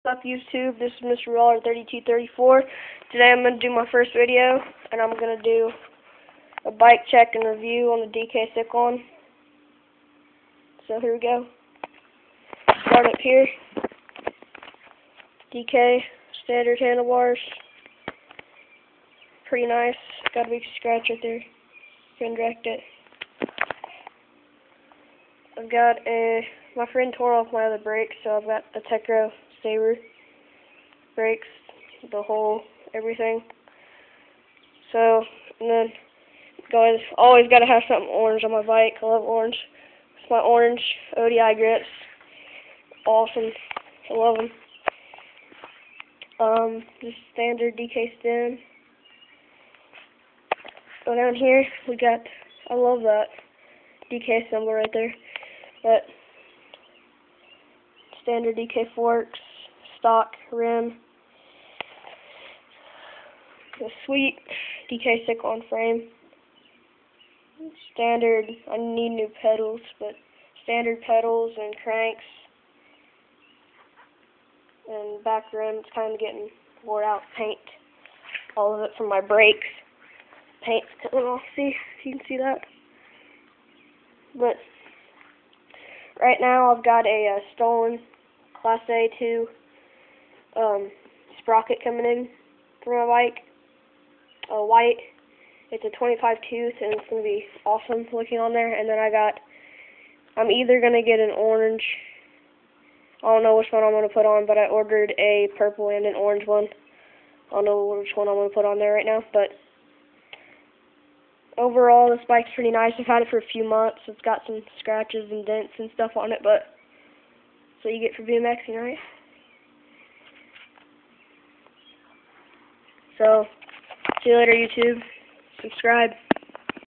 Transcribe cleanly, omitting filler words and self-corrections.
What's up, YouTube? This is Mr. Roller 3234. Today I'm going to do my first video, and I'm going to do a bike check and review on the DK Siklon. So here we go. Start up here. DK standard handlebars. Pretty nice. Got a big scratch right there. Can direct it. I've got my friend tore off my other brake, so I've got the Tekro Saber brakes, the whole everything. So, and then guys, always got to have something orange on my bike. I love orange. It's my orange ODI grips. Awesome. I love them. Just standard DK stem. Go down here. We got. I love that DK symbol right there. That standard DK forks, stock rim, the sweet DK Siklon frame, standard, I need new pedals, but standard pedals and cranks, and back rim, it's kind of getting wore out, paint, all of it from my brakes, paint's coming off, see if you can see that, but right now I've got a stolen Class A2 sprocket coming in for my bike. White. It's a 25 tooth, and it's going to be awesome looking on there. And then I'm either going to get an orange. I don't know which one I'm going to put on, but I ordered a purple and an orange one. I don't know which one I'm going to put on there right now, but overall, this bike's pretty nice. I've had it for a few months. It's got some scratches and dents and stuff on it, but that's what you get for BMXing, right? So, see you later, YouTube. Subscribe.